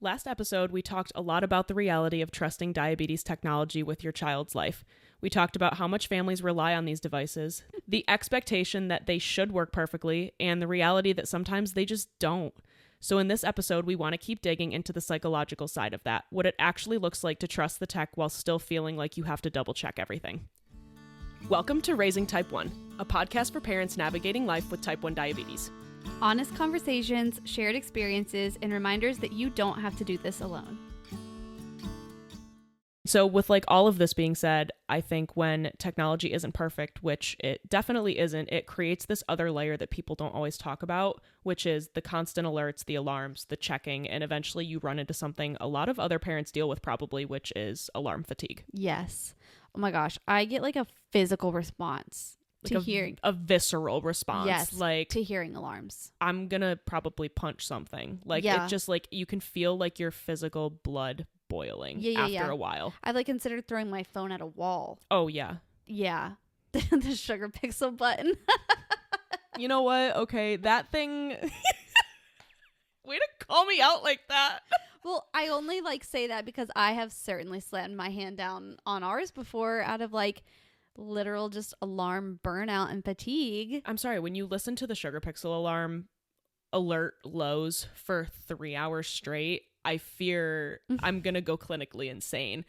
Last episode, we talked a lot about the reality of trusting diabetes technology with your child's life. We talked about how much families rely on these devices, the expectation that they should work perfectly, and the reality that sometimes they just don't. So in this episode, we want to keep digging into the psychological side of that, what it actually looks like to trust the tech while still feeling like you have to double check everything. Welcome to Raising Type 1, a podcast for parents navigating life with type 1 diabetes. Honest conversations, shared experiences, and reminders that you don't have to do this alone. So with like all of this being said, I think when technology isn't perfect, which it definitely isn't, it creates this other layer that people don't always talk about, which is the constant alerts, the alarms, the checking, and eventually you run into something a lot of other parents deal with probably, which is alarm fatigue. Yes. Oh my gosh. I get like a physical response Like to hearing. A visceral response. Yes. Like to hearing alarms. I'm gonna probably punch something. Like Yeah. it just like you can feel like your physical blood boiling after a while. I've like considered throwing my phone at a wall. Oh yeah. Yeah. The sugar pixel button. You know what? Okay, that thing. Way to call me out like that. Well, I only like say that because I have certainly slammed my hand down on ours before out of like literal just alarm burnout and fatigue. I'm sorry, when you listen to the sugar pixel alarm alert lows for 3 hours straight, I fear I'm gonna go clinically insane.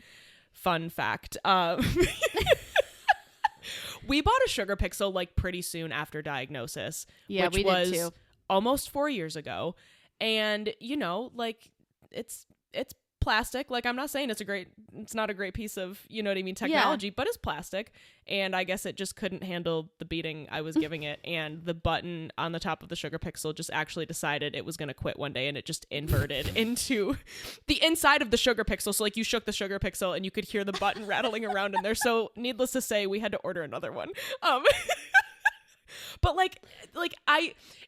Fun fact. We bought a sugar pixel like pretty soon after diagnosis. Yeah, which we was did too. Almost 4 years ago. And you know, like it's plastic. Like I'm not saying it's not a great piece of, you know what I mean, technology, but it's plastic. And I guess it just couldn't handle the beating I was giving it. And the button on the top of the sugar pixel just actually decided it was going to quit one day, and it just inverted into the inside of the sugar pixel. So like you shook the sugar pixel and you could hear the button rattling around in there. So needless to say, we had to order another one. But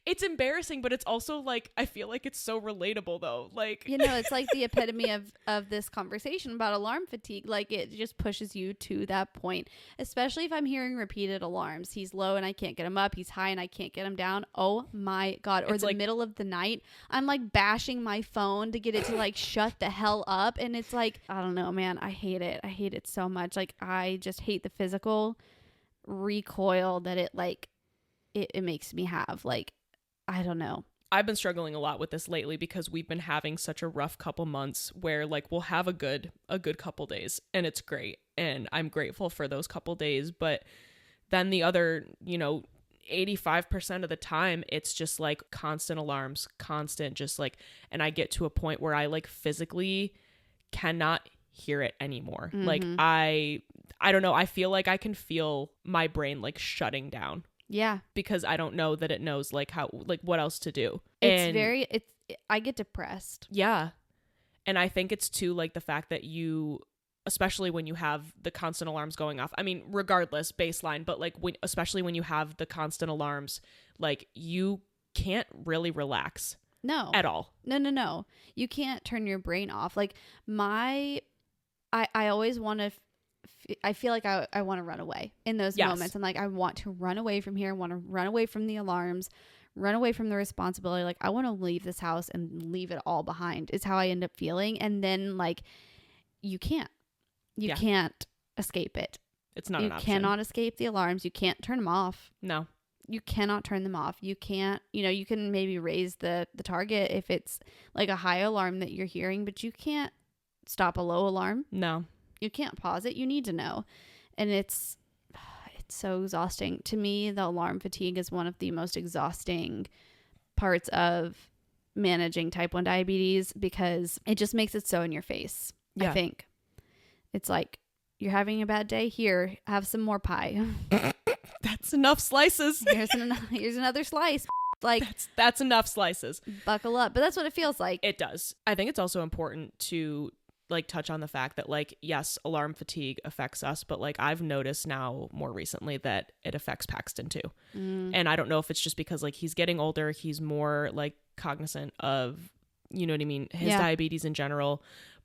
it's embarrassing, but it's also like, I feel like it's so relatable though. Like, you know, it's like the epitome of this conversation about alarm fatigue. Like it just pushes you to that point, especially if I'm hearing repeated alarms. He's low and I can't get him up. He's high and I can't get him down. Oh my God. Or it's the middle of the night, I'm like bashing my phone to get it to like shut the hell up. And it's like, I don't know, man. I hate it. I hate it so much. Like I just hate the physical recoil that it like, it makes me have. Like, I don't know. I've been struggling a lot with this lately because we've been having such a rough couple months where like we'll have a good couple days and it's great. And I'm grateful for those couple days. But then the other, 85% of the time, it's just like constant alarms, constant just like, and I get to a point where I like physically cannot hear it anymore. Mm-hmm. Like I don't know. I feel like I can feel my brain like shutting down. Yeah. Because I don't know that it knows like how, like what else to do. I get depressed. Yeah. And I think it's too like the fact that especially when you have the constant alarms going off. I mean, regardless, baseline, but like especially when you have the constant alarms, like you can't really relax. No. At all. No. You can't turn your brain off. Like I always want to I feel like I want to run away in those moments. I'm like, I want to run away from here. I want to run away from the alarms, run away from the responsibility. Like I want to leave this house and leave it all behind is how I end up feeling. And then like, you can't escape it. It's not an option. You cannot escape the alarms. You can't turn them off. No. You cannot turn them off. You can't, you can maybe raise the target if it's like a high alarm that you're hearing, but you can't stop a low alarm. No. You can't pause it. You need to know. And it's so exhausting. To me, the alarm fatigue is one of the most exhausting parts of managing type 1 diabetes because it just makes it so in your face. Yeah. I think it's like, you're having a bad day. Here, have some more pie. That's enough slices. Here's another slice. Like that's enough slices. Buckle up. But that's what it feels like. It does. I think it's also important to like touch on the fact that like, yes, alarm fatigue affects us, but like I've noticed now more recently that it affects Paxton too. And I don't know if it's just because like he's getting older, he's more like cognizant of, you know what I mean, his diabetes in general,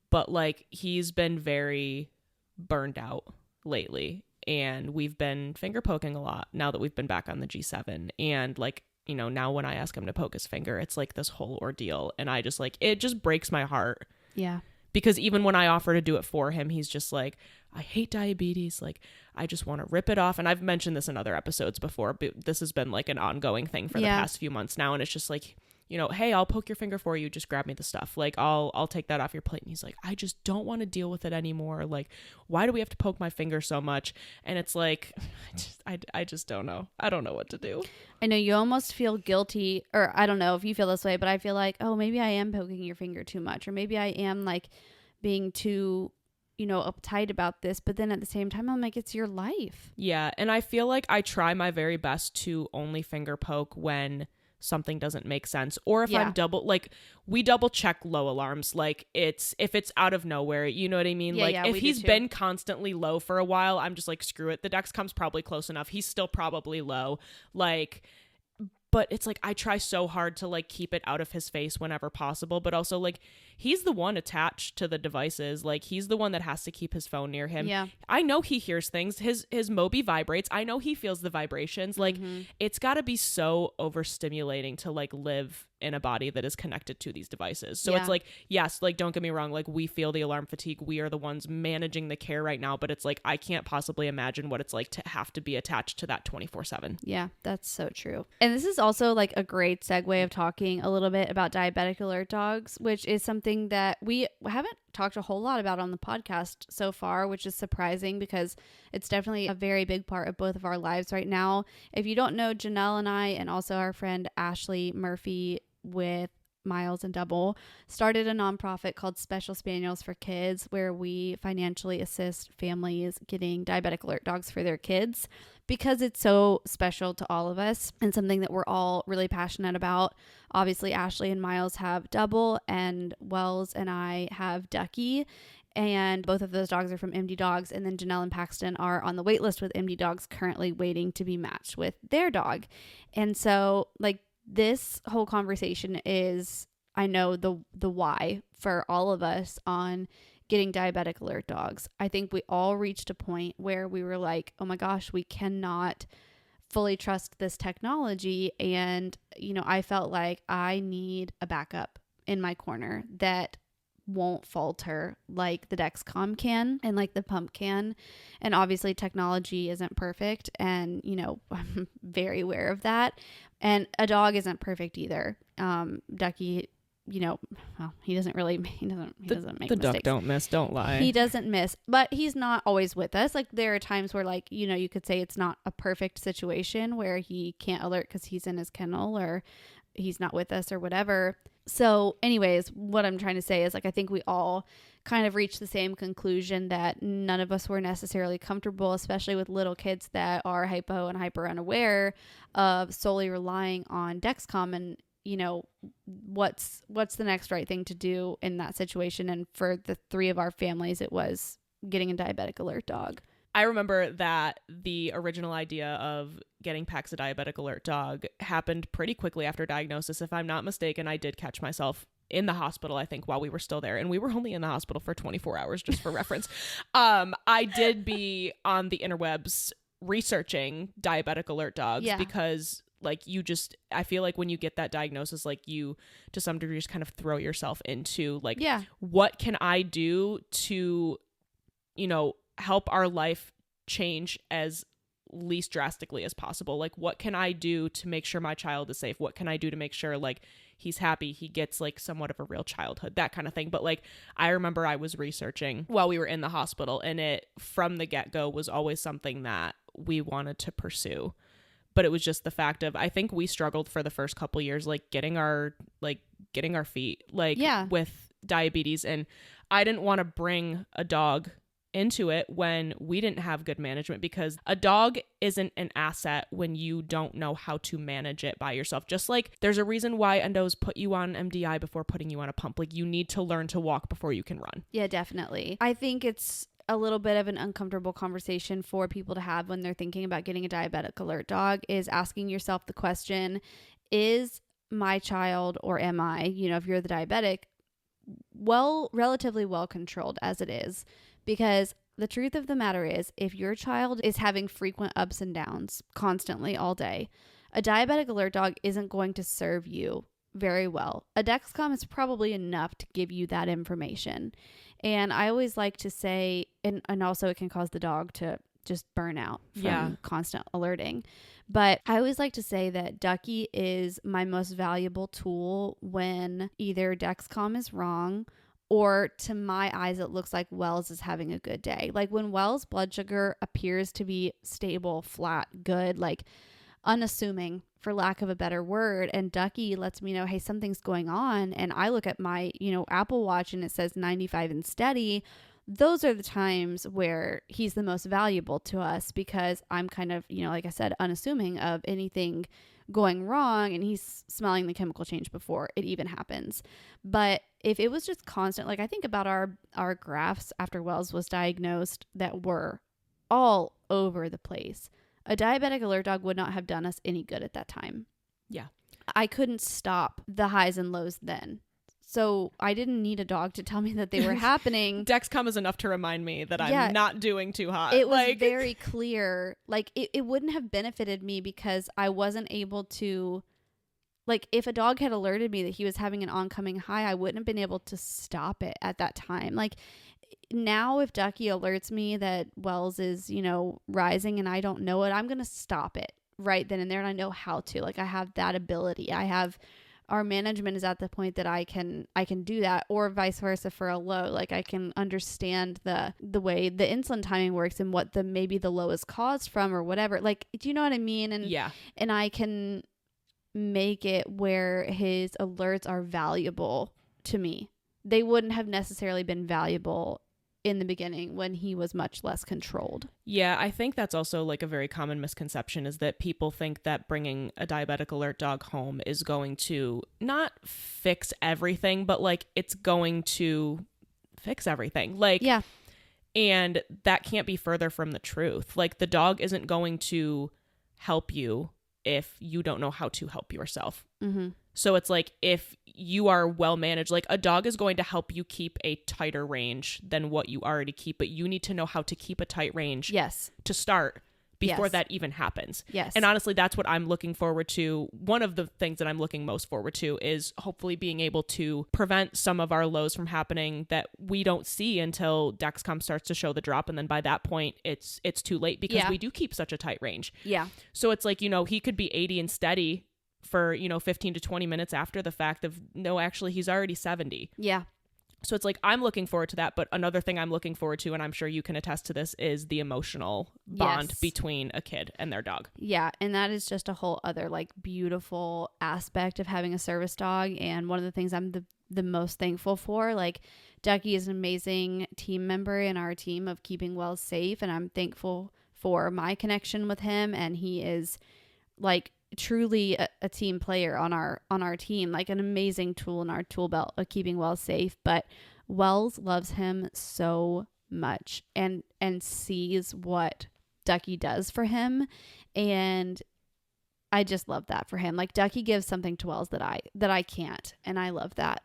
but like he's been very burned out lately, and we've been finger poking a lot now that we've been back on the G7, and like you know, now when I ask him to poke his finger, it's like this whole ordeal. And I just like, it just breaks my heart. Yeah. Because even when I offer to do it for him, he's just like, I hate diabetes. Like, I just want to rip it off. And I've mentioned this in other episodes before, but this has been like an ongoing thing for the past few months now. And it's just like, you know, hey, I'll poke your finger for you. Just grab me the stuff. Like, I'll take that off your plate. And he's like, I just don't want to deal with it anymore. Like, why do we have to poke my finger so much? And it's like, I just don't know. I don't know what to do. I know you almost feel guilty, or I don't know if you feel this way, but I feel like, oh, maybe I am poking your finger too much, or maybe I am like being too, you know, uptight about this. But then at the same time, I'm like, it's your life. Yeah. And I feel like I try my very best to only finger poke when something doesn't make sense, or if I'm we double check low alarms, like if it's out of nowhere, you know what I mean? If he's been constantly low for a while, I'm just like, screw it, the Dexcom's probably close enough, he's still probably low, like. But it's like I try so hard to like keep it out of his face whenever possible, but also like he's the one attached to the devices. Like he's the one that has to keep his phone near him. Yeah. I know he hears things. His Mobi vibrates. I know he feels the vibrations. Like it's got to be so overstimulating to like live in a body that is connected to these devices. So it's like, yes, like don't get me wrong, like we feel the alarm fatigue. We are the ones managing the care right now, but it's like I can't possibly imagine what it's like to have to be attached to that 24/7. Yeah, that's so true. And this is also like a great segue of talking a little bit about diabetic alert dogs, which is something that we haven't talked a whole lot about on the podcast so far, which is surprising because it's definitely a very big part of both of our lives right now. If you don't know, Janelle and I, and also our friend Ashley Murphy with Miles and Double, started a nonprofit called Special Spaniels for Kids, where we financially assist families getting diabetic alert dogs for their kids because it's so special to all of us and something that we're all really passionate about. Obviously, Ashley and Miles have Double, and Wells and I have Ducky. And both of those dogs are from MD Dogs. And then Janelle and Paxton are on the wait list with MD Dogs, currently waiting to be matched with their dog. And so, like, this whole conversation is, I know, the why for all of us on getting diabetic alert dogs. I think we all reached a point where we were like, oh my gosh, we cannot fully trust this technology. And, you know, I felt like I need a backup in my corner that won't falter like the Dexcom can and like the pump can. And obviously technology isn't perfect, and you know, I'm very aware of that. And a dog isn't perfect either. Ducky, you know, well, he doesn't make mistakes. The duck don't miss, don't lie. He doesn't miss, but he's not always with us. Like there are times where, like, you know, you could say it's not a perfect situation where he can't alert because he's in his kennel or he's not with us or whatever. So anyways, what I'm trying to say is, like, I think we all kind of reached the same conclusion that none of us were necessarily comfortable, especially with little kids that are hypo and hyper unaware of solely relying on Dexcom. And, you know, what's the next right thing to do in that situation? And for the three of our families, it was getting a diabetic alert dog. I remember that the original idea of getting Pax a diabetic alert dog happened pretty quickly after diagnosis. If I'm not mistaken, I did catch myself in the hospital, I think, while we were still there. And we were only in the hospital for 24 hours, just for reference. I did be on the interwebs researching diabetic alert dogs because, like, I feel like when you get that diagnosis, like, you to some degree just kind of throw yourself into, like, what can I do to, you know, help our life change as least drastically as possible? Like, what can I do to make sure my child is safe? What can I do to make sure, like, he's happy, he gets, like, somewhat of a real childhood, that kind of thing. But, like, I remember I was researching while we were in the hospital, and it, from the get-go, was always something that we wanted to pursue. But it was just the fact of, I think we struggled for the first couple years, like, getting our feet, like, with diabetes. And I didn't want to bring a dog into it when we didn't have good management, because a dog isn't an asset when you don't know how to manage it by yourself. Just like there's a reason why endos put you on MDI before putting you on a pump. Like, you need to learn to walk before you can run. Yeah, definitely. I think it's a little bit of an uncomfortable conversation for people to have when they're thinking about getting a diabetic alert dog, is asking yourself the question, is my child, or am I, you know, if you're the diabetic, relatively well controlled as it is? Because the truth of the matter is, if your child is having frequent ups and downs constantly all day, A diabetic alert dog isn't going to serve you very well. A Dexcom is probably enough to give you that information. And I always like to say, and also it can cause the dog to just burn out from constant alerting. But I always like to say that Ducky is my most valuable tool when either Dexcom is wrong or to my eyes, it looks like Wells is having a good day. Like when Wells' blood sugar appears to be stable, flat, good, like unassuming, for lack of a better word, and Ducky lets me know, hey, something's going on, and I look at my, Apple Watch and it says 95 and steady, those are the times where he's the most valuable to us because I'm kind of, like I said, unassuming of anything going wrong, and he's smelling the chemical change before it even happens. But if it was just constant, like I think about our graphs after Wells was diagnosed that were all over the place, a diabetic alert dog would not have done us any good at that time. Yeah. I couldn't stop the highs and lows then. So I didn't need a dog to tell me that they were happening. Dexcom is enough to remind me that I'm not doing too hot. It was very clear. Like it wouldn't have benefited me because I wasn't able to, like if a dog had alerted me that he was having an oncoming high, I wouldn't have been able to stop it at that time. Like now if Ducky alerts me that Wells is, rising and I don't know it, I'm going to stop it right then and there. And I know how to, like I have that ability. Our management is at the point that I can do that, or vice versa for a low. Like I can understand the way the insulin timing works and what maybe the low is caused from or whatever. Like, do you know what I mean? And I can make it where his alerts are valuable to me. They wouldn't have necessarily been valuable in the beginning when he was much less controlled. Yeah, I think that's also like a very common misconception is that people think that bringing a diabetic alert dog home is going to not fix everything, but like it's going to fix everything. Like, yeah. And that can't be further from the truth. Like the dog isn't going to help you if you don't know how to help yourself. Mm-hmm. So it's like if you are well managed, like a dog is going to help you keep a tighter range than what you already keep, but you need to know how to keep a tight range to start before that even happens. Yes. And honestly, that's what I'm looking forward to. One of the things that I'm looking most forward to is hopefully being able to prevent some of our lows from happening that we don't see until Dexcom starts to show the drop. And then by that point, it's too late because we do keep such a tight range. Yeah. So it's like, he could be 80 and steady for 15 to 20 minutes after the fact of no, actually he's already 70. Yeah. So it's like I'm looking forward to that, but another thing I'm looking forward to, and I'm sure you can attest to this, is the emotional bond between a kid and their dog. Yeah, and that is just a whole other like beautiful aspect of having a service dog, and one of the things I'm the most thankful for. Like Ducky is an amazing team member in our team of keeping Wells safe, and I'm thankful for my connection with him, and he is like truly a team player on our team, like an amazing tool in our tool belt of keeping Wells safe. But Wells loves him so much and sees what Ducky does for him, and I just love that for him. Like Ducky gives something to Wells that I can't, and I love that,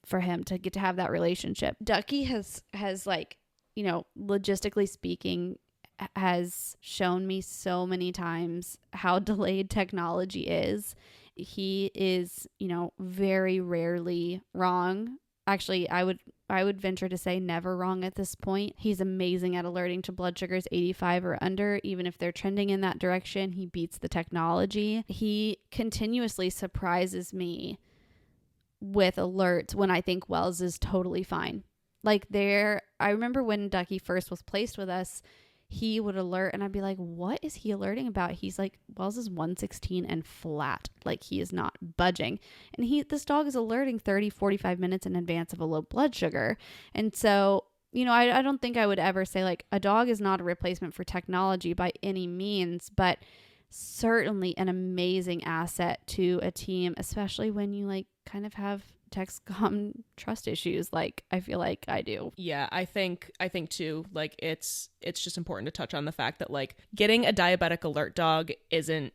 for him to get to have that relationship. Ducky has like, logistically speaking, has shown me so many times how delayed technology is. He is, very rarely wrong. Actually, I would venture to say never wrong at this point. He's amazing at alerting to blood sugars 85 or under. Even if they're trending in that direction, he beats the technology. He continuously surprises me with alerts when I think Wells is totally fine. Like I remember when Ducky first was placed with us, he would alert and I'd be like, what is he alerting about? He's like, Wells is 116 and flat. Like he is not budging. And this dog is alerting 30, 45 minutes in advance of a low blood sugar. And so, I don't think I would ever say like a dog is not a replacement for technology by any means, but certainly an amazing asset to a team, especially when you like kind of have Dexcom trust issues, like I feel like I do. Yeah, I think too, like it's just important to touch on the fact that like getting a diabetic alert dog isn't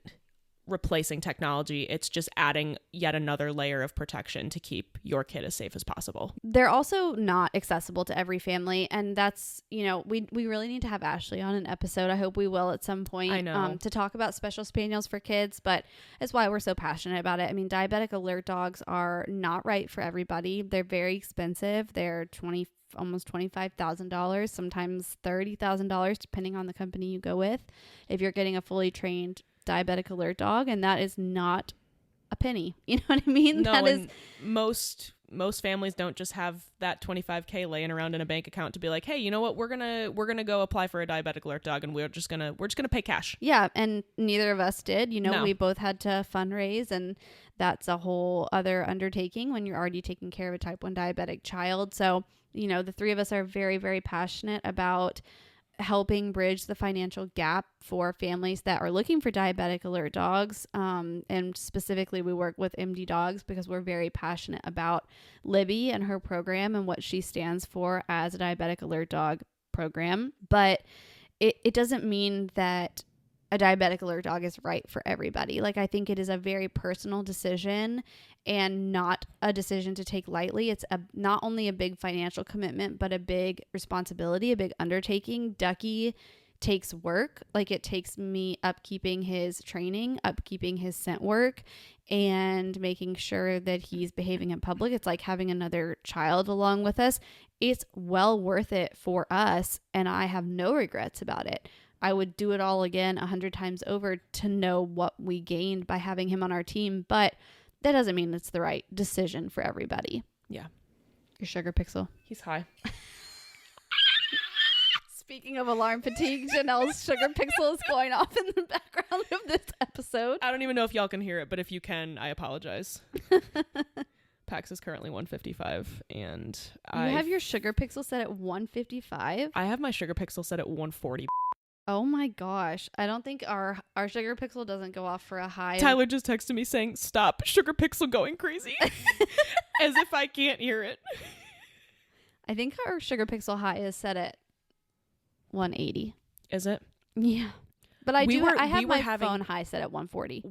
replacing technology. It's just adding yet another layer of protection to keep your kid as safe as possible. They're also not accessible to every family. And that's, you know, we really need to have Ashley on an episode. I hope we will at some point. I know. To talk about special spaniels for kids, but that's why we're so passionate about it. I mean, diabetic alert dogs are not right for everybody. They're very expensive. They're almost $25,000, sometimes $30,000, depending on the company you go with, if you're getting a fully trained diabetic alert dog, and that is not a penny. You know what I mean? No, that and is most families don't just have that $25K laying around in a bank account to be like, hey, you know what, we're gonna go apply for a diabetic alert dog, and we're just gonna pay cash. Yeah, and neither of us did. You know, No. we both had to fundraise, and that's a whole other undertaking when you're already taking care of a type 1 diabetic child. So, you know, the three of us are very, very passionate about helping bridge the financial gap for families that are looking for diabetic alert dogs. And specifically, we work with MD Dogs because we're very passionate about Libby and her program and what she stands for as a diabetic alert dog program. But it doesn't mean that a diabetic alert dog is right for everybody. Like, I think it is a very personal decision and not a decision to take lightly. It's not only a big financial commitment, but a big responsibility, a big undertaking. Ducky takes work. Like, it takes me upkeeping his training, upkeeping his scent work, and making sure that he's behaving in public. It's like having another child along with us. It's well worth it for us, and I have no regrets about it. I would do it all again 100 times over to know what we gained by having him on our team, but that doesn't mean it's the right decision for everybody. Yeah. Your sugar pixel. He's high. Speaking of alarm fatigue, Janelle's sugar pixel is going off in the background of this episode. I don't even know if y'all can hear it, but if you can, I apologize. Pax is currently 155, and You have your sugar pixel set at 155? I have my sugar pixel set at 140. Oh my gosh. I don't think our sugar pixel doesn't go off for a high. Tyler just texted me saying, stop, sugar pixel going crazy. As if I can't hear it. I think our sugar pixel high is set at 180. Is it? Yeah. But I have my having, phone high set at 140.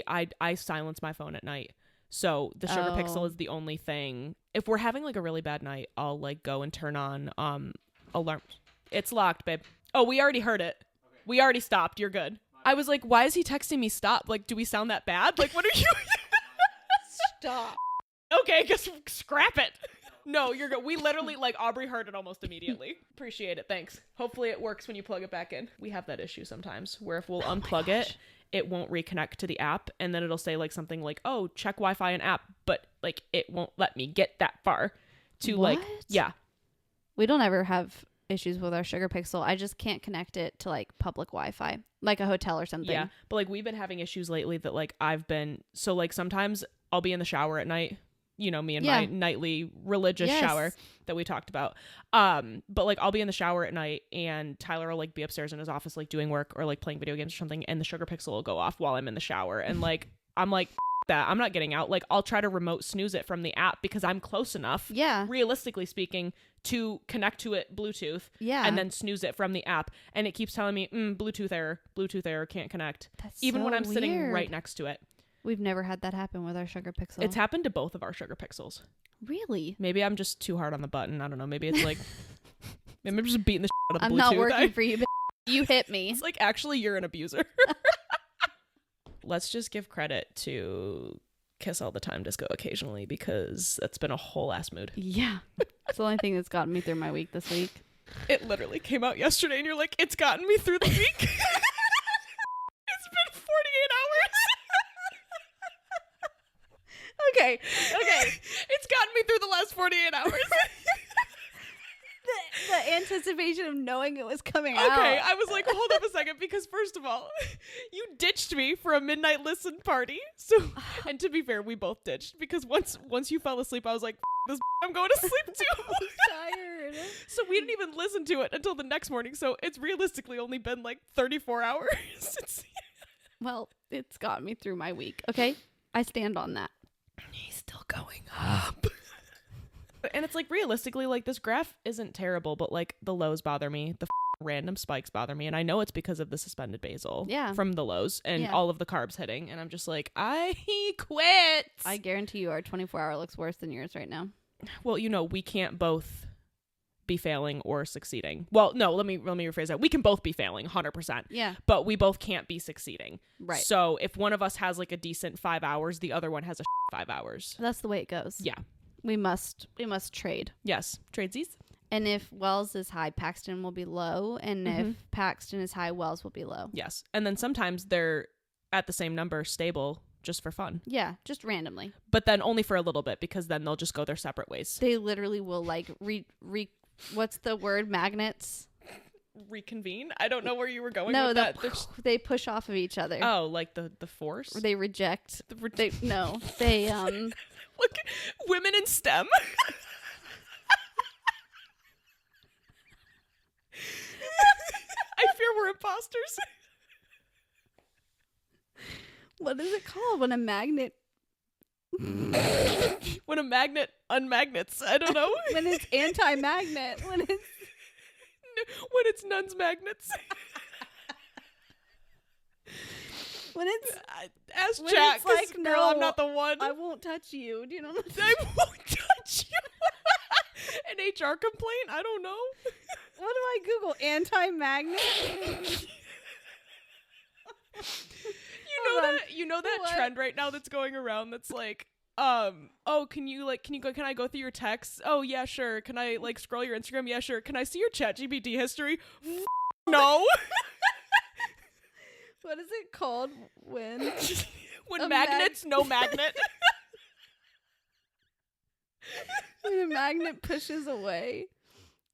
I silence my phone at night. So the sugar pixel is the only thing. If we're having like a really bad night, I'll like go and turn on alarms. It's locked, babe. Oh, we already heard it. Okay. We already stopped. You're good. I was like, why is he texting me stop? Like, do we sound that bad? Like, what are you? Stop. Okay, guess scrap it. No, you're good. We literally, like, Aubrey heard it almost immediately. Appreciate it. Thanks. Hopefully it works when you plug it back in. We have that issue sometimes where if we'll unplug it, it won't reconnect to the app. And then it'll say like something like, oh, check Wi-Fi and app. But like, it won't let me get that far to what? like, yeah. We don't ever have issues with our sugar pixel. I just can't connect it to like public Wi-Fi, like a hotel or something. Yeah. But like, we've been having issues lately that like so like sometimes I'll be in the shower at night. You know, me and my nightly religious shower that we talked about. But like I'll be in the shower at night and Tyler will like be upstairs in his office, like doing work or like playing video games or something. And the sugar pixel will go off while I'm in the shower. And like, I'm like, that I'm not getting out. Like I'll try to remote snooze it from the app because I'm close enough. Yeah. Realistically speaking, to connect to it Bluetooth. Yeah. And then snooze it from the app. And it keeps telling me, Bluetooth error, can't connect. That's even so when I'm sitting weird. right next to it. We've never had that happen with our sugar pixel. It's happened to both of our sugar pixels. Really? Maybe I'm just too hard on the button. I don't know. Maybe it's like, maybe I'm just beating the shit out of the I'm Bluetooth. not working for you, but you hit me. It's like, actually, you're an abuser. Let's just give credit to Kiss All the Time Disco occasionally because that's been a whole ass mood. Yeah. It's the only thing that's gotten me through my week this week. It literally came out yesterday and you're like, it's gotten me through the week. It's been 48 hours. Okay. It's gotten me through the last 48 hours. The anticipation of knowing it was coming out. Okay, I was like, hold up a second, because first of all, you ditched me for a midnight listen party. So, and to be fair, we both ditched because once you fell asleep, I was like, this I'm going to sleep too. I'm tired. So we didn't even listen to it until the next morning. So it's realistically only been like 34 hours. Well, it's got me through my week. Okay, I stand on that. He's still going up. And it's like realistically, like this graph isn't terrible, but like the lows bother me. The random spikes bother me, and I know it's because of the suspended basil from the lows and Yeah. all of the carbs hitting, and I'm just like, I quit. I guarantee you our 24-hour looks worse than yours right now. Well, we can't both be failing or succeeding. Well, no, let me rephrase that. We can both be failing 100%. Yeah. But we both can't be succeeding. Right. So if one of us has like a decent 5 hours, the other one has a 5 hours. That's the way it goes. Yeah. We must trade. Yes. Tradesies. And if Wells is high, Paxton will be low. And if Paxton is high, Wells will be low. Yes. And then sometimes they're at the same number, stable, just for fun. Yeah, just randomly. But then only for a little bit, because then they'll just go their separate ways. They literally will like what's the word? Magnets? Reconvene? I don't know where you were going no, with that. They push off of each other. Oh, like the force? Or they reject. They Look, women in STEM. I fear we're imposters. What is it called when a magnet? When a magnet unmagnets. I don't know. When it's anti-magnet. When it's nuns magnets. When it's ask when Jack. it's like, Girl, no, I'm not the one. I won't touch you. Do you know what I'm I won't touch you. An HR complaint? I don't know. What do I Google? Anti-magnet? You know that What? trend right now that's going around that's like, can I go through your texts? Oh yeah, sure. Can I like scroll your Instagram? Yeah, sure. Can I see your ChatGPT history? No. What is it called when magnets, no magnet. when a magnet pushes away?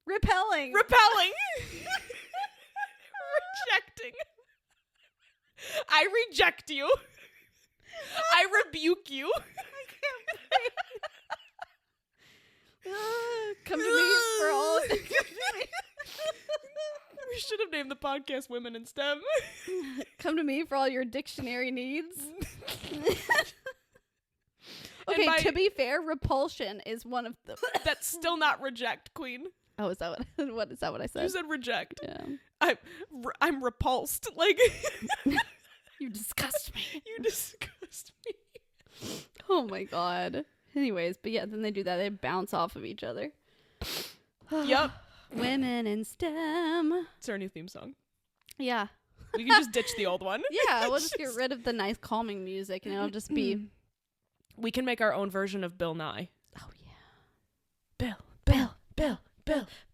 Repelling. Repelling. Rejecting. I reject you. I rebuke you. Come to me for all. We should have named the podcast Women in STEM. Come to me for all your dictionary needs. Okay, to be fair, repulsion is one of them. That's still not reject, queen. Oh, is that what is that what I said? You said reject. Yeah. I'm repulsed. Like You disgust me. You disgust me. Oh my god. Anyways, but yeah, then they do that. They bounce off of each other. Yep. Women in STEM. It's our new theme song. Yeah. We can just ditch the old one. Yeah, we'll just get rid of the nice calming music and it'll just be... We can make our own version of Bill Nye. Oh, yeah.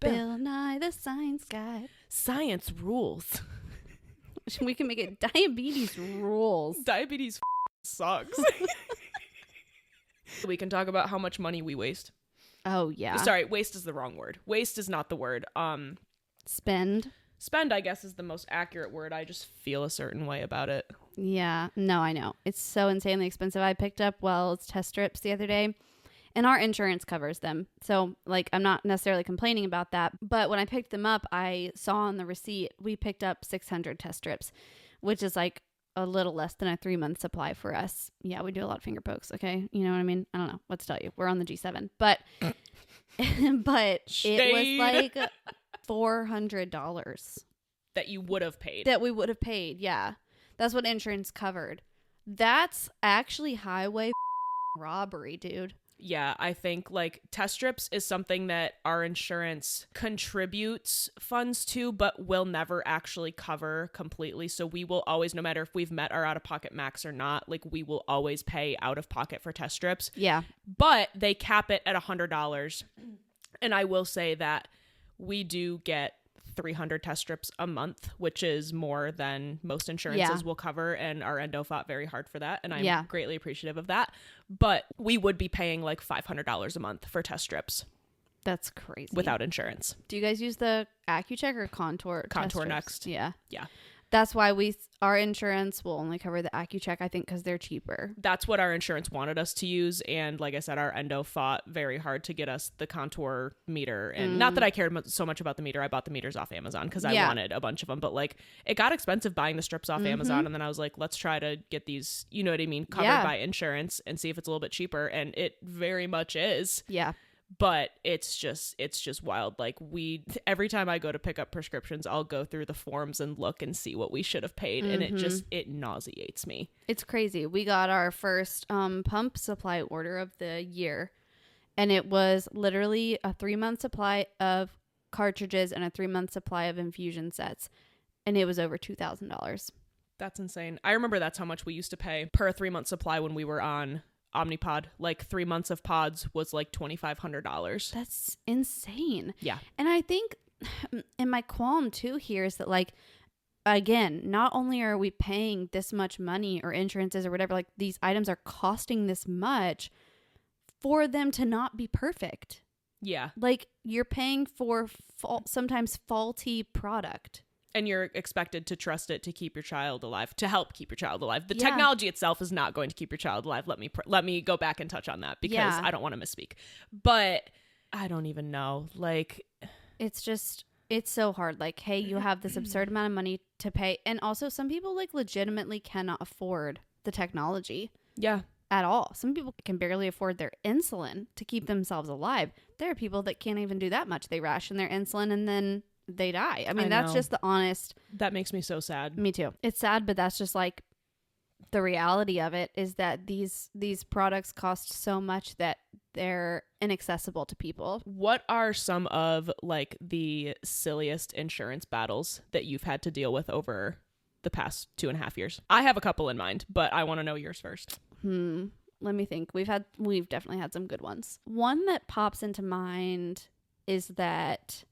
Bill Nye, the science guy. Science rules. We can make it diabetes rules. Diabetes sucks. We can talk about how much money we waste. Oh, yeah. Sorry, waste is the wrong word. Waste is not the word. Spend, I guess, is the most accurate word. I just feel a certain way about it. Yeah. No, I know. It's so insanely expensive. I picked up Wells test strips the other day, and our insurance covers them. So, like, I'm not necessarily complaining about that. But when I picked them up, I saw on the receipt, we picked up 600 test strips, which is like a little less than a 3-month supply for us. Yeah, we do a lot of finger pokes, okay? You know what I mean? I don't know what to tell you. We're on the G7. But it was like $400. That you would have paid. That we would have paid, yeah. That's what insurance covered. That's actually highway robbery, dude. Yeah, I think like test strips is something that our insurance contributes funds to, but will never actually cover completely. So we will always, no matter if we've met our out-of-pocket max or not, like we will always pay out of pocket for test strips. Yeah. But they cap it at $100. And I will say that we do get 300 test strips a month, which is more than most insurances will cover, and our endo fought very hard for that, and I'm greatly appreciative of that. But we would be paying like $500 a month for test strips. That's crazy. Without insurance. Do you guys use the AccuCheck or Contour? Contour Next. Yeah. Yeah. That's why our insurance will only cover the AccuCheck, I think, because they're cheaper. That's what our insurance wanted us to use. And like I said, our endo fought very hard to get us the Contour meter. And not that I cared so much about the meter. I bought the meters off Amazon because I wanted a bunch of them. But like it got expensive buying the strips off Amazon. And then I was like, let's try to get these, you know what I mean, covered by insurance and see if it's a little bit cheaper. And it very much is. Yeah. But it's just wild. Like every time I go to pick up prescriptions, I'll go through the forms and look and see what we should have paid. And it nauseates me. It's crazy. We got our first pump supply order of the year, and it was literally a 3-month supply of cartridges and a 3-month supply of infusion sets. And it was over $2,000. That's insane. I remember that's how much we used to pay per 3-month supply when we were on Omnipod. Like 3 months of pods was like $2,500. That's insane. Yeah. And I think, and my qualm too here is that, like, again, not only are we paying this much money or insurances or whatever, like these items are costing this much for them to not be perfect. Yeah. Like you're paying for sometimes faulty product. And you're expected to trust it to keep your child alive, to help keep your child alive. The technology itself is not going to keep your child alive. Let me go back and touch on that because I don't want to misspeak. But I don't even know. Like, it's so hard. Like, hey, you have this absurd amount of money to pay. And also some people like legitimately cannot afford the technology. Yeah. At all. Some people can barely afford their insulin to keep themselves alive. There are people that can't even do that much. They ration their insulin and then they die. I mean, that's just the honest. That makes me so sad. Me too. It's sad, but that's just like the reality of it is that these products cost so much that they're inaccessible to people. What are some of like the silliest insurance battles that you've had to deal with over the past 2.5 years? I have a couple in mind, but I want to know yours first. Let me think. We've definitely had some good ones. One that pops into mind is that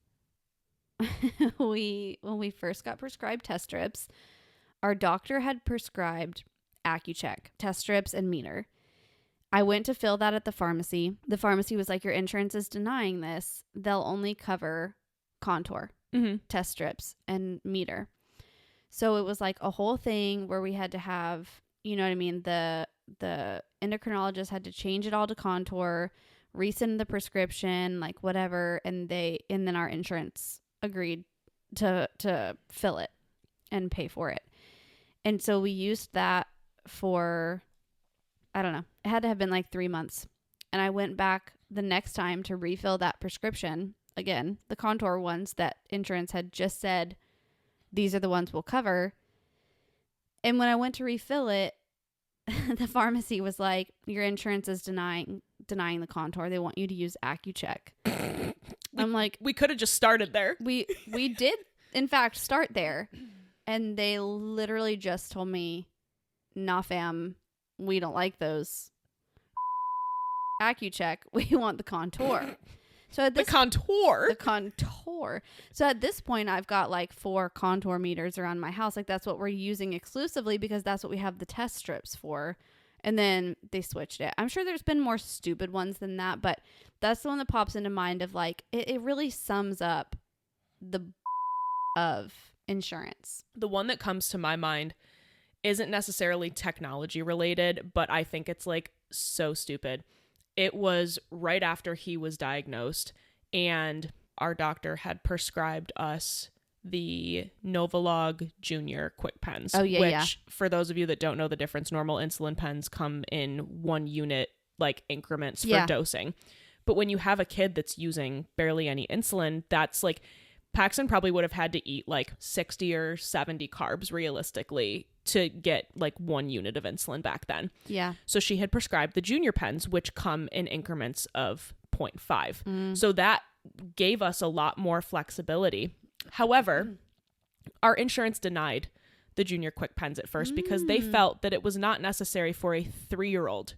when we first got prescribed test strips, our doctor had prescribed Accu-Check, test strips, and meter. I went to fill that at the pharmacy. The pharmacy was like, your insurance is denying this. They'll only cover Contour, test strips, and meter. So it was like a whole thing where we had to have, you know what I mean? The endocrinologist had to change it all to Contour, resend the prescription, like whatever. And then our insurance agreed to fill it and pay for it. And so we used that for, I don't know, it had to have been like 3 months. And I went back the next time to refill that prescription. Again, the Contour ones that insurance had just said, these are the ones we'll cover. And when I went to refill it, the pharmacy was like, your insurance is denying the Contour. They want you to use Accu-Check. I'm like, we could have just started there. We did, in fact, start there. And they literally just told me, nah, fam, we don't like those Accu-Check. We want the Contour. So at this the Contour. So at this point, I've got like 4 Contour meters around my house. Like that's what we're using exclusively because that's what we have the test strips for. And then they switched it. I'm sure there's been more stupid ones than that, but that's the one that pops into mind of like, it really sums up the of insurance. The one that comes to my mind isn't necessarily technology related, but I think it's like so stupid. It was right after he was diagnosed and our doctor had prescribed us the Novolog Junior quick pens. Oh, yeah, which for those of you that don't know the difference, normal insulin pens come in 1 unit like increments for dosing. But when you have a kid that's using barely any insulin, that's like Paxton probably would have had to eat like 60 or 70 carbs realistically to get like 1 unit of insulin back then. Yeah. So she had prescribed the junior pens, which come in increments of 0.5. So that gave us a lot more flexibility. However, our insurance denied the junior quick pens at first because they felt that it was not necessary for a 3-year-old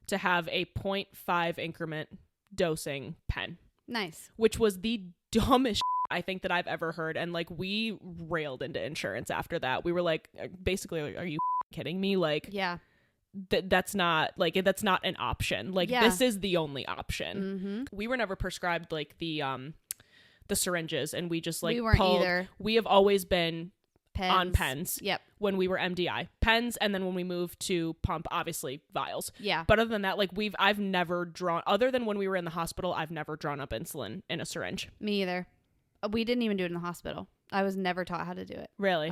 to have a 0.5 increment dosing pen. Nice. Which was the dumbest I think that I've ever heard. And like we railed into insurance after that. We were like, basically, are you kidding me? Like, yeah, that's not an option. Like this is the only option. We were never prescribed like the syringes, and we just like we weren't pulled. either. We have always been Pens. on pens. Yep. When we were MDI pens, and then when we moved to pump, obviously vials. Yeah. But other than that, like I've never drawn, other than when we were in the hospital, I've never drawn up insulin in a syringe. Me either. We didn't even do it in the hospital. I was never taught how to do it. Really?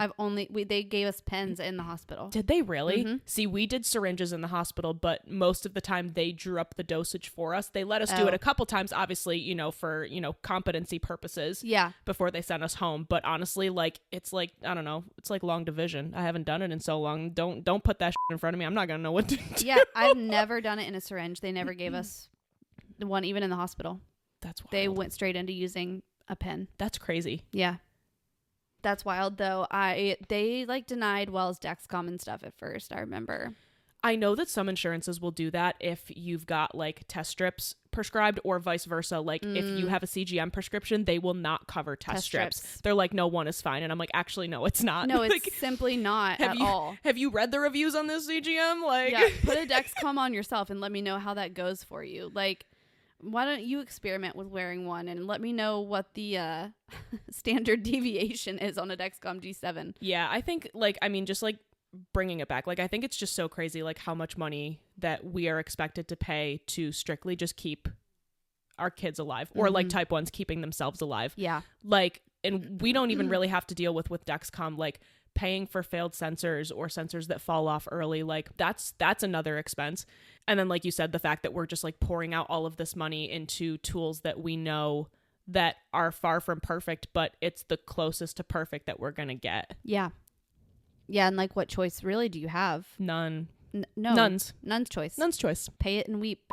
They gave us pens in the hospital. Did they really? Mm-hmm. See, we did syringes in the hospital, but most of the time they drew up the dosage for us. They let us do it a couple times, obviously, for, competency purposes. Yeah. Before they sent us home. But honestly, like, it's like, I don't know, it's like long division. I haven't done it in so long. Don't put that in front of me. I'm not going to know what to do. Yeah, I've never done it in a syringe. They never gave us one, even in the hospital. That's wild. They went straight into using a pen. That's crazy. Yeah. That's wild, though. They denied Wells Dexcom and stuff at first, I remember. I know that some insurances will do that if you've got like test strips prescribed or vice versa. Like if you have a CGM prescription, they will not cover test strips. They're like, no, one is fine. And I'm like, actually, no, it's not. No, it's simply not at all. Have you read the reviews on this CGM? Like, yeah, put a Dexcom on yourself and let me know how that goes for you. Like, why don't you experiment with wearing one and let me know what the standard deviation is on a Dexcom G7? Yeah, I think just bringing it back, I think it's just so crazy, like how much money that we are expected to pay to strictly just keep our kids alive, or like type 1s keeping themselves alive. Yeah. And we don't even really have to deal with Dexcom, paying for failed sensors or sensors that fall off early. That's another expense. And then, like you said, the fact that we're just pouring out all of this money into tools that we know that are far from perfect, but it's the closest to perfect that we're going to get. Yeah. Yeah. And what choice really do you have? None. No. None's choice. None's choice. Pay it and weep.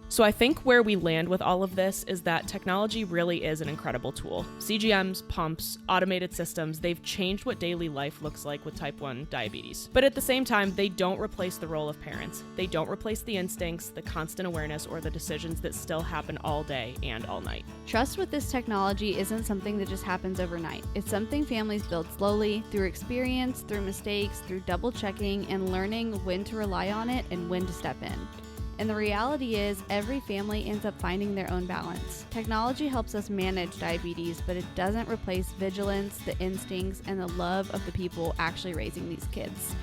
So I think where we land with all of this is that technology really is an incredible tool. CGMs, pumps, automated systems, they've changed what daily life looks like with type 1 diabetes. But at the same time, they don't replace the role of parents. They don't replace the instincts, the constant awareness, or the decisions that still happen all day and all night. Trust with this technology isn't something that just happens overnight. It's something families build slowly, through experience, through mistakes, through double checking, and learning when to rely on it and when to step in. And the reality is, every family ends up finding their own balance. Technology helps us manage diabetes, but it doesn't replace vigilance, the instincts, and the love of the people actually raising these kids.